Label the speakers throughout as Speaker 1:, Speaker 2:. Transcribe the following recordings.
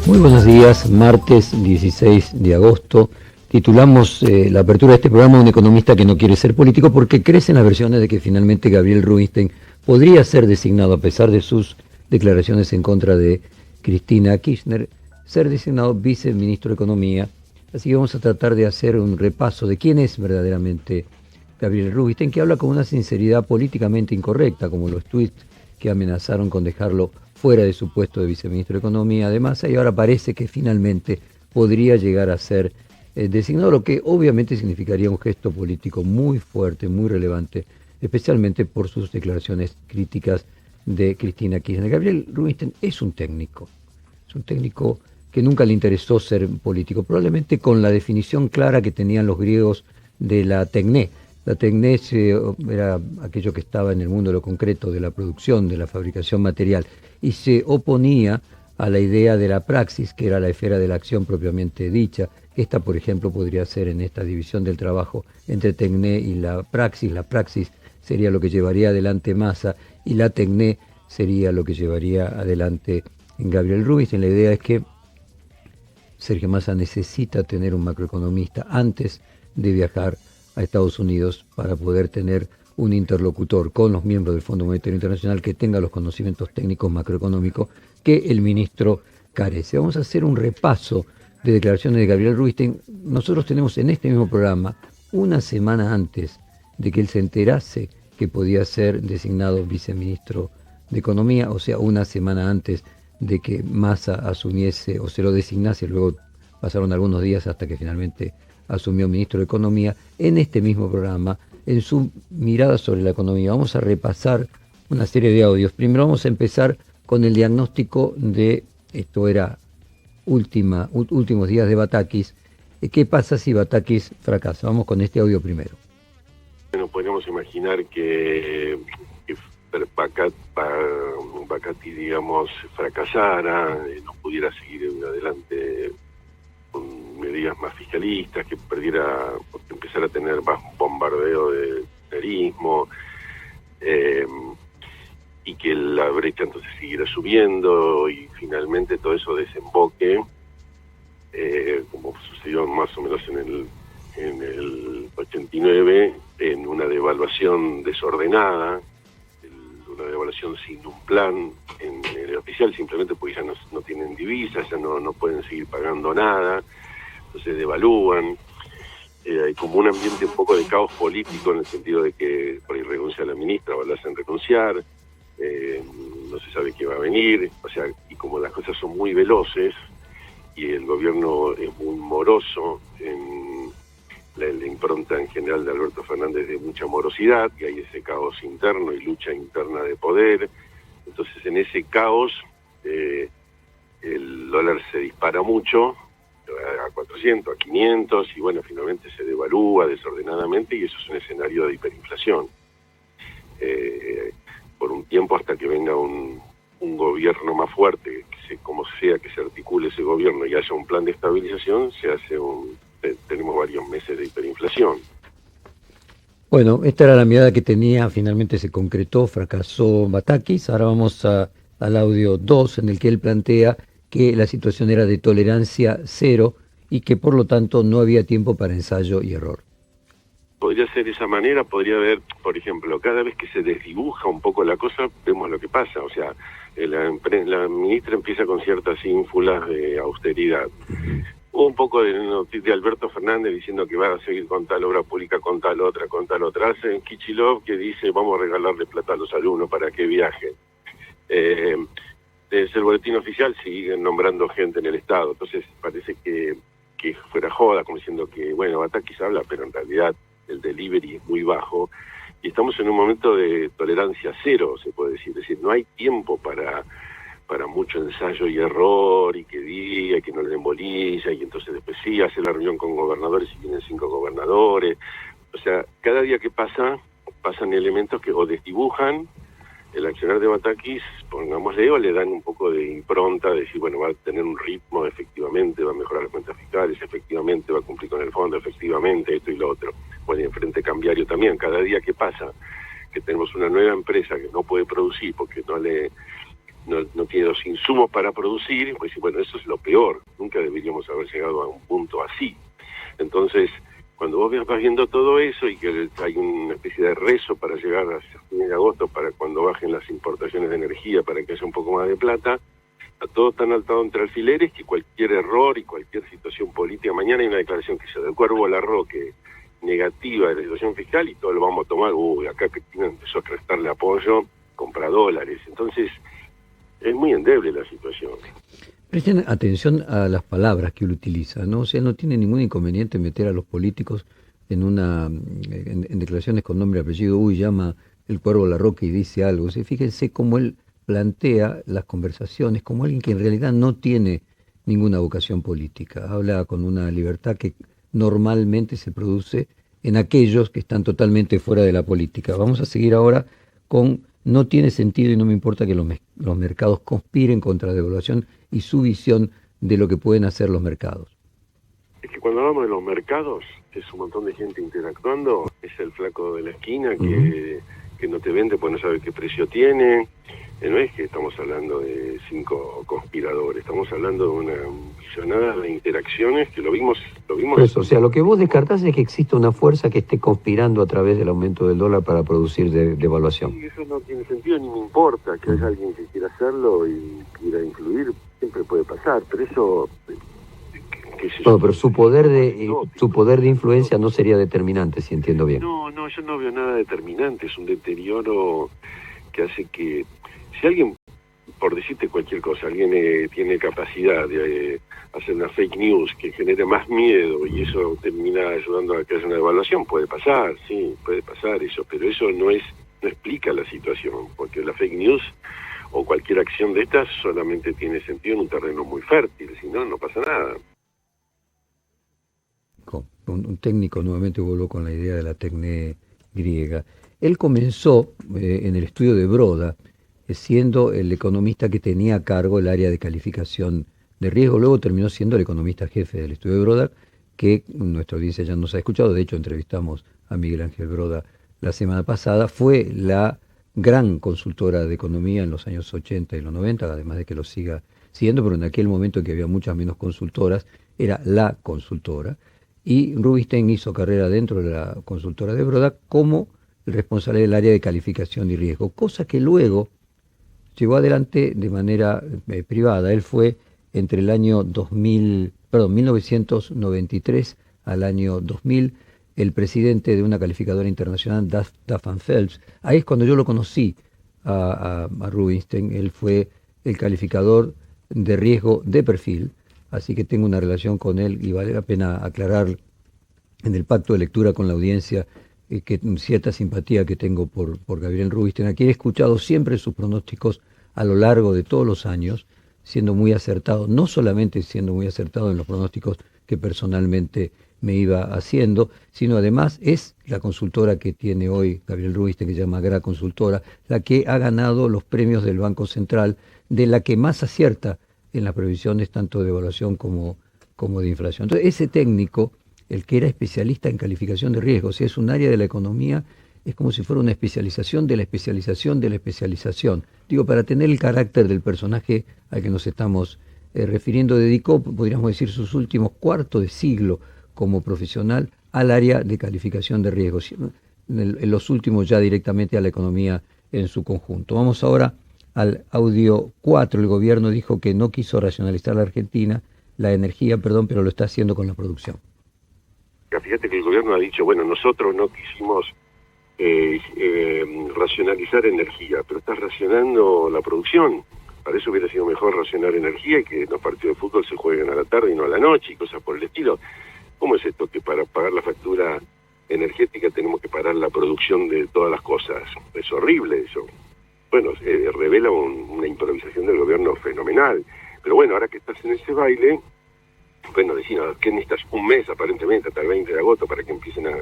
Speaker 1: Muy buenos días, martes 16 de agosto. Titulamos la apertura de este programa Un economista que no quiere ser político porque crecen las versiones de que finalmente Gabriel Rubinstein podría ser designado, a pesar de sus declaraciones en contra de Cristina Kirchner, ser designado viceministro de Economía. Así que vamos a tratar de hacer un repaso de quién es verdaderamente Gabriel Rubinstein, que habla con una sinceridad políticamente incorrecta, como los tweets que amenazaron con dejarlo fuera de su puesto de viceministro de Economía, además, y ahora parece que finalmente podría llegar a ser designado, lo que obviamente significaría un gesto político muy fuerte, muy relevante, especialmente por sus declaraciones críticas de Cristina Kirchner. Gabriel Rubinstein es un técnico que nunca le interesó ser político, probablemente con la definición clara que tenían los griegos de la tecné. La tecné era aquello que estaba en el mundo de lo concreto, de la producción, de la fabricación material, y se oponía a la idea de la praxis, que era la esfera de la acción propiamente dicha. Esta, por ejemplo, podría ser en esta división del trabajo entre tecné y la praxis. La praxis sería lo que llevaría adelante Massa y la tecné sería lo que llevaría adelante Gabriel Rubinstein. La idea es que Sergio Massa necesita tener un macroeconomista antes de viajar a Estados Unidos para poder tener un interlocutor con los miembros del Fondo Monetario Internacional que tenga los conocimientos técnicos macroeconómicos que el ministro carece. Vamos a hacer un repaso de declaraciones de Gabriel Rubinstein. Nosotros tenemos en este mismo programa, una semana antes de que él se enterase que podía ser designado viceministro de Economía, o sea, una semana antes de que Massa asumiese o se lo designase, luego pasaron algunos días hasta que finalmente asumió ministro de Economía, en este mismo programa, en su mirada sobre la economía. Vamos a repasar una serie de audios. Primero vamos a empezar con el diagnóstico de, esto era últimos días de Batakis, ¿qué pasa si Batakis fracasa? Vamos con este audio primero.
Speaker 2: Bueno, podríamos imaginar que Bacatti, digamos, fracasara, no pudiera seguir adelante con medidas más fiscalistas, que perdiera, porque empezara a tener más bombardeo de terrorismo, y que la brecha entonces siguiera subiendo y finalmente todo eso desemboque, como sucedió más o menos en el 89, en una devaluación desordenada, una devaluación sin un plan en el oficial, simplemente porque ya no tienen divisas, ya no pueden seguir pagando nada, entonces devalúan. Hay como un ambiente un poco de caos político, en el sentido de que por ahí renuncia la ministra o la hacen renunciar, no se sabe qué va a venir, o sea, y como las cosas son muy veloces y el gobierno es muy moroso, en la impronta en general de Alberto Fernández de mucha morosidad, y hay ese caos interno y lucha interna de poder. Entonces en ese caos el dólar se dispara mucho, a 400, a 500, y bueno, finalmente se devalúa desordenadamente, y eso es un escenario de hiperinflación. Por un tiempo, hasta que venga un gobierno más fuerte, como sea que se articule ese gobierno y haya un plan de estabilización, tenemos varios meses de hiperinflación.
Speaker 1: Bueno, esta era la mirada que tenía, finalmente se concretó, fracasó Batakis. Ahora vamos al audio 2, en el que él plantea que la situación era de tolerancia cero y que por lo tanto no había tiempo para ensayo y error.
Speaker 2: Podría ser de esa manera, podría haber, por ejemplo, cada vez que se desdibuja un poco la cosa, vemos lo que pasa. O sea, la ministra empieza con ciertas ínfulas de austeridad. Hubo un poco de Alberto Fernández diciendo que va a seguir con tal obra pública, con tal otra. Hace Kicillof que dice vamos a regalarle plata a los alumnos para que viajen. Desde el boletín oficial siguen nombrando gente en el Estado. Entonces parece que fuera joda, como diciendo que, bueno, Batakis habla, pero en realidad el delivery es muy bajo. Y estamos en un momento de tolerancia cero, se puede decir. Es decir, no hay tiempo para mucho ensayo y error, y que diga, y que no le den bolilla, y entonces después sí hace la reunión con gobernadores y tienen 5 gobernadores. O sea, cada día que pasan elementos que o desdibujan el accionar de Batakis, pongámosle, o le dan un poco de impronta, de decir, bueno, va a tener un ritmo, efectivamente, va a mejorar las cuentas fiscales, efectivamente, va a cumplir con el fondo, efectivamente, esto y lo otro. Bueno, y en frente cambiario también, cada día que pasa, que tenemos una nueva empresa que no puede producir porque no tiene los insumos para producir, pues bueno, eso es lo peor, nunca deberíamos haber llegado a un punto así. Entonces, cuando vos vas viendo todo eso y que hay una especie de rezo para llegar a fin de agosto, para cuando bajen las importaciones de energía, para que haya un poco más de plata, a todo tan atado entre alfileres que cualquier error y cualquier situación política, mañana hay una declaración que se del Cuervo Larroque negativa de la situación fiscal y todo lo vamos a tomar, acá Cristina empezó a prestarle apoyo, compra dólares, entonces es muy endeble la situación.
Speaker 1: Presten atención a las palabras que él utiliza, ¿no? O sea, no tiene ningún inconveniente meter a los políticos en declaraciones con nombre y apellido, llama el Cuervo Larroque y dice algo. O sea, fíjense cómo él plantea las conversaciones como alguien que en realidad no tiene ninguna vocación política. Habla con una libertad que normalmente se produce en aquellos que están totalmente fuera de la política. Vamos a seguir ahora con no tiene sentido y no me importa que los mercados conspiren contra la devaluación y su visión de lo que pueden hacer los mercados.
Speaker 2: Es que cuando hablamos de los mercados, es un montón de gente interactuando, es el flaco de la esquina que no te vende porque no sabe qué precio tiene. No es que estamos hablando de 5 conspiradores, estamos hablando de una millonada de interacciones que lo vimos.
Speaker 1: Eso, o sea, lo que vos descartás es que existe una fuerza que esté conspirando a través del aumento del dólar para producir devaluación.
Speaker 2: Sí, eso no tiene sentido ni me importa que haya alguien que quiera hacerlo y quiera influir, siempre puede pasar, pero eso...
Speaker 1: No, pero su poder de influencia no sería determinante, si entiendo bien.
Speaker 2: No, yo no veo nada determinante, es un deterioro que hace que... Si alguien, por decirte cualquier cosa, alguien tiene capacidad de hacer una fake news que genere más miedo y eso termina ayudando a que haya una devaluación, puede pasar, sí, puede pasar eso, pero eso no explica la situación, porque la fake news o cualquier acción de estas solamente tiene sentido en un terreno muy fértil, si no, no pasa nada.
Speaker 1: Un técnico, nuevamente vuelvo con la idea de la tecné griega. Él comenzó en el estudio de Broda, siendo el economista que tenía a cargo el área de calificación de riesgo. Luego terminó siendo el economista jefe del estudio de Broda, que nuestra audiencia ya nos ha escuchado. De hecho, entrevistamos a Miguel Ángel Broda la semana pasada. Fue la gran consultora de economía en los años 80 y los 90, además de que lo siga siendo, pero en aquel momento en que había muchas menos consultoras, era la consultora. Y Rubinstein hizo carrera dentro de la consultora de Broda como el responsable del área de calificación y riesgo, cosa que luego llevó adelante de manera privada. Él fue entre el año 1993 al año 2000 el presidente de una calificadora internacional, Duff & Phelps. Ahí es cuando yo lo conocí a Rubinstein. Él fue el calificador de riesgo de perfil, así que tengo una relación con él y vale la pena aclarar en el pacto de lectura con la audiencia que cierta simpatía que tengo por Gabriel Rubinstein, a quien he escuchado siempre sus pronósticos a lo largo de todos los años, siendo muy acertado, no solamente siendo muy acertado en los pronósticos que personalmente me iba haciendo, sino además es la consultora que tiene hoy Gabriel Rubinstein, que se llama Gra Consultora, la que ha ganado los premios del Banco Central, de la que más acierta en las previsiones tanto de evaluación como de inflación. Entonces, ese técnico, el que era especialista en calificación de riesgos, es un área de la economía, es como si fuera una especialización de la especialización de la especialización. Digo, para tener el carácter del personaje al que nos estamos refiriendo, dedicó, podríamos decir, sus últimos cuartos de siglo como profesional al área de calificación de riesgos, en los últimos ya directamente a la economía en su conjunto. Vamos ahora al audio 4. El gobierno dijo que no quiso racionalizar la energía, pero lo está haciendo con la producción.
Speaker 2: Fíjate que el gobierno ha dicho, bueno, nosotros no quisimos racionalizar energía, pero estás racionando la producción. Para eso hubiera sido mejor racionar energía y que los partidos de fútbol se jueguen a la tarde y no a la noche y cosas por el estilo. ¿Cómo es esto que para pagar la factura energética tenemos que parar la producción de todas las cosas? Es horrible eso. Bueno, revela una improvisación del gobierno fenomenal. Pero bueno, ahora que estás en ese baile, bueno, decimos que necesitas un mes aparentemente, hasta el 20 de agosto, para que empiecen a...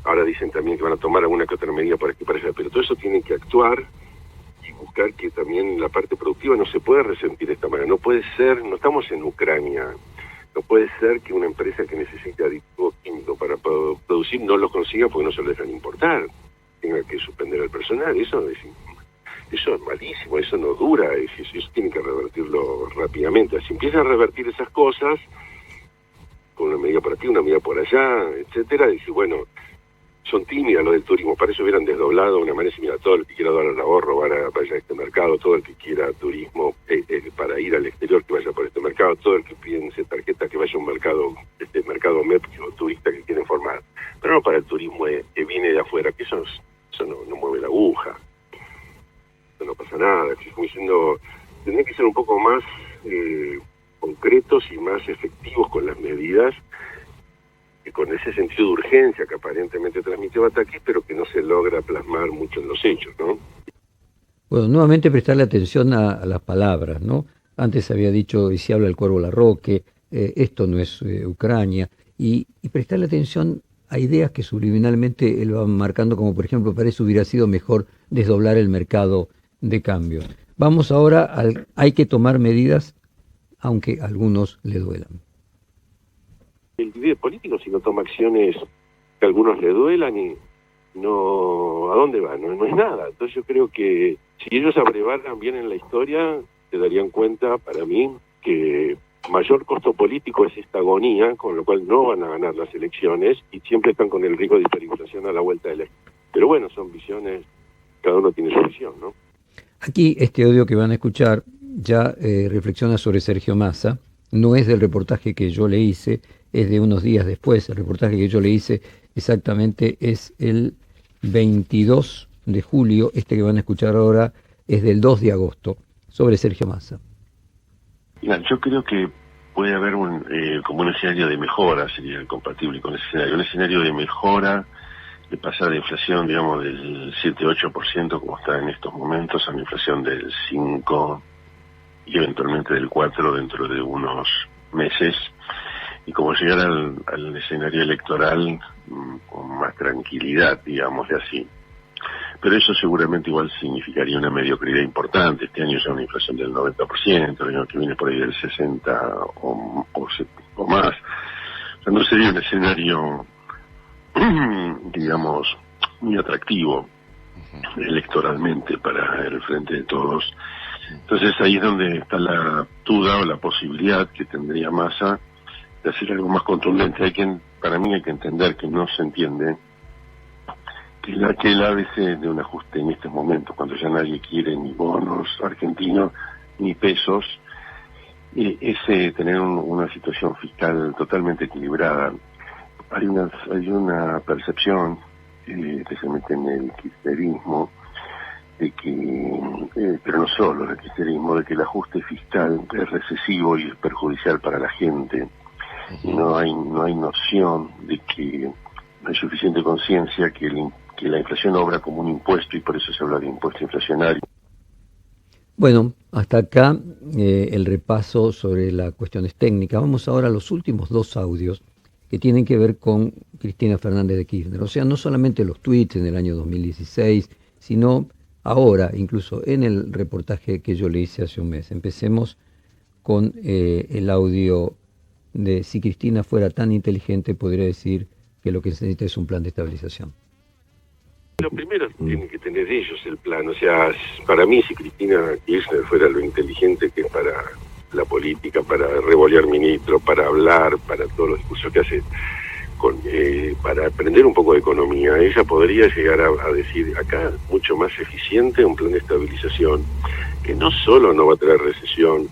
Speaker 2: Ahora dicen también que van a tomar alguna que otra medida para que parezca, pero todo eso tienen que actuar y buscar que también la parte productiva no se puede resentir de esta manera. No puede ser, no estamos en Ucrania, no puede ser que una empresa que necesite aditivos químicos para producir no los consiga porque no se lo dejan importar, tenga que suspender al personal. Eso es eso es malísimo, eso no dura, eso tiene que revertirlo rápidamente. Si empiezan a revertir esas cosas, con una medida por aquí, una medida por allá, etcétera, decir, bueno, son tímidas lo del turismo, para eso hubieran desdoblado de una manera similar. Todo el que quiera dar al ahorro vaya a este mercado, todo el que quiera turismo para ir al exterior que vaya por este mercado, todo el que piense tarjeta que vaya a un mercado, este mercado MEP o turista que quieren formar, pero no para el turismo que viene de afuera, que eso no mueve la aguja, eso no pasa nada. Como diciendo, tendría que ser un poco más concretos y más efectivos con las medidas, con ese sentido de urgencia que aparentemente transmite Batakis, pero que no se logra plasmar mucho en los hechos, ¿no?
Speaker 1: Bueno, nuevamente prestarle atención a las palabras, ¿no? Antes había dicho, y si habla el Cuervo Larroque, esto no es Ucrania, y prestarle atención a ideas que subliminalmente él va marcando, como por ejemplo, para eso hubiera sido mejor desdoblar el mercado de cambio. Vamos ahora al hay que tomar medidas, aunque a algunos le duelan.
Speaker 2: El líder político, si no toma acciones que a algunos le duelan, y no, ¿a dónde va? No es nada. Entonces yo creo que si ellos abrevaran bien en la historia, se darían cuenta, para mí, que mayor costo político es esta agonía, con lo cual no van a ganar las elecciones y siempre están con el riesgo de hiperinflación a la vuelta de la... Pero bueno, son visiones, cada uno tiene su visión, ¿no?
Speaker 1: Aquí este audio que van a escuchar ya reflexiona sobre Sergio Massa, no es del reportaje que yo le hice, es de unos días después. El reportaje que yo le hice exactamente es el 22 de julio, este que van a escuchar ahora es del 2 de agosto, sobre Sergio Massa.
Speaker 3: Mira, yo creo que puede haber como un escenario de mejora, sería compatible con ese escenario, un escenario de mejora, de pasar de inflación, digamos, del 7-8% como está en estos momentos, a una inflación del 5% y eventualmente del 4% dentro de unos meses, y como llegar al escenario electoral con más tranquilidad, digámosle así. Pero eso seguramente igual significaría una mediocridad importante. Este año ya una inflación del 90%, el año que viene por ahí del 60% o más. O sea, no sería un escenario, digamos, muy atractivo electoralmente para el Frente de Todos. Entonces ahí es donde está la duda o la posibilidad que tendría Massa de hacer algo más contundente. Para mí hay que entender que no se entiende que el ABC de un ajuste en estos momentos, cuando ya nadie quiere ni bonos argentinos ni pesos, es tener una situación fiscal totalmente equilibrada. Hay una percepción, especialmente en el kirchnerismo, de que, pero no solo en el kirchnerismo, de que el ajuste fiscal es recesivo y es perjudicial para la gente. Y no hay noción de que no hay suficiente conciencia que la inflación obra como un impuesto, y por eso se habla de impuesto inflacionario.
Speaker 1: Bueno, hasta acá el repaso sobre las cuestiones técnicas. Vamos ahora a los últimos dos audios que tienen que ver con Cristina Fernández de Kirchner. O sea, no solamente los tweets en el año 2016, sino ahora, incluso en el reportaje que yo le hice hace un mes. Empecemos con el audio de si Cristina fuera tan inteligente, podría decir que lo que se necesita es un plan de estabilización.
Speaker 2: Lo primero tienen que tener ellos el plan. O sea, para mí, si Cristina Kirchner fuera lo inteligente que es para la política, para revolear ministros, para hablar, para todos los discursos que hace, para aprender un poco de economía, ella podría llegar a decir acá mucho más eficiente un plan de estabilización que no solo no va a traer recesión,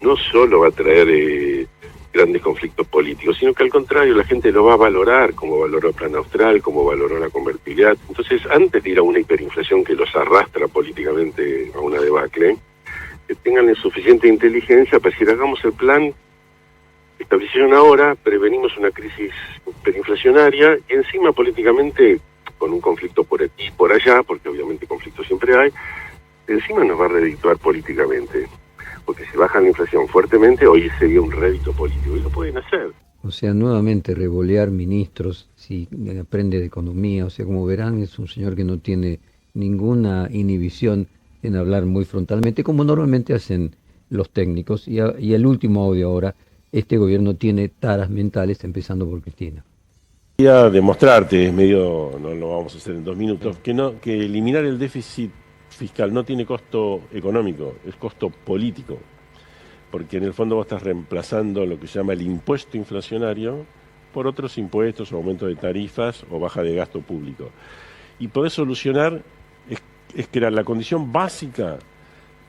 Speaker 2: no solo va a traer grandes conflictos políticos, sino que al contrario la gente lo va a valorar, como valoró el Plan Austral, como valoró la convertibilidad. Entonces, antes de ir a una hiperinflación que los arrastra políticamente a una debacle, que tengan la suficiente inteligencia para decir, hagamos el plan de estabilización ahora, prevenimos una crisis hiperinflacionaria, y encima políticamente, con un conflicto por aquí y por allá, porque obviamente conflictos siempre hay, encima nos va a redituar políticamente. Porque si baja la inflación fuertemente, hoy sería un rédito político, y lo pueden hacer.
Speaker 1: O sea, nuevamente revolear ministros, si aprende de economía, o sea, como verán, es un señor que no tiene ninguna inhibición en hablar muy frontalmente, como normalmente hacen los técnicos. Y el último audio ahora, este gobierno tiene taras mentales, empezando por Cristina.
Speaker 4: Quería demostrarte, no lo vamos a hacer en 2 minutos, que eliminar el déficit fiscal no tiene costo económico, es costo político, porque en el fondo vos estás reemplazando lo que se llama el impuesto inflacionario por otros impuestos, o aumento de tarifas o baja de gasto público. Y podés solucionar, es crear la condición básica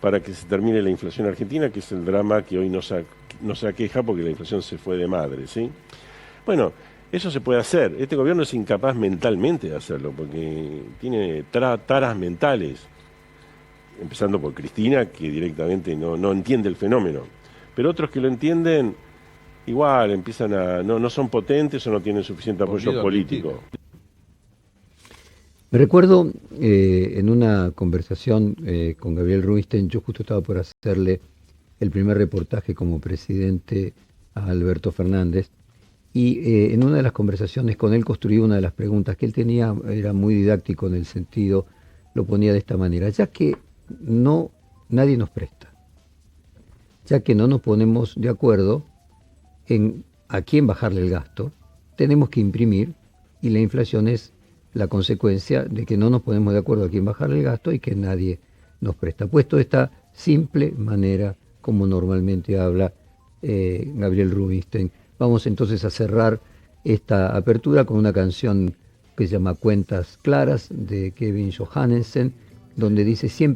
Speaker 4: para que se termine la inflación argentina, que es el drama que hoy nos aqueja porque la inflación se fue de madre, ¿sí? Bueno, eso se puede hacer. Este gobierno es incapaz mentalmente de hacerlo, porque tiene taras mentales, empezando por Cristina, que directamente no entiende el fenómeno. Pero otros que lo entienden, igual empiezan no son potentes o no tienen suficiente apoyo político.
Speaker 1: Me recuerdo en una conversación con Gabriel Rubinstein, yo justo estaba por hacerle el primer reportaje como presidente a Alberto Fernández, y en una de las conversaciones con él construí una de las preguntas que él tenía, era muy didáctico en el sentido, lo ponía de esta manera: ya que nadie nos presta, ya que no nos ponemos de acuerdo en a quién bajarle el gasto, tenemos que imprimir, y la inflación es la consecuencia de que no nos ponemos de acuerdo a quién bajarle el gasto y que nadie nos presta. Puesto de esta simple manera como normalmente habla Gabriel Rubinstein, vamos entonces a cerrar esta apertura con una canción que se llama Cuentas Claras, de Kevin Johannessen, donde dice: siempre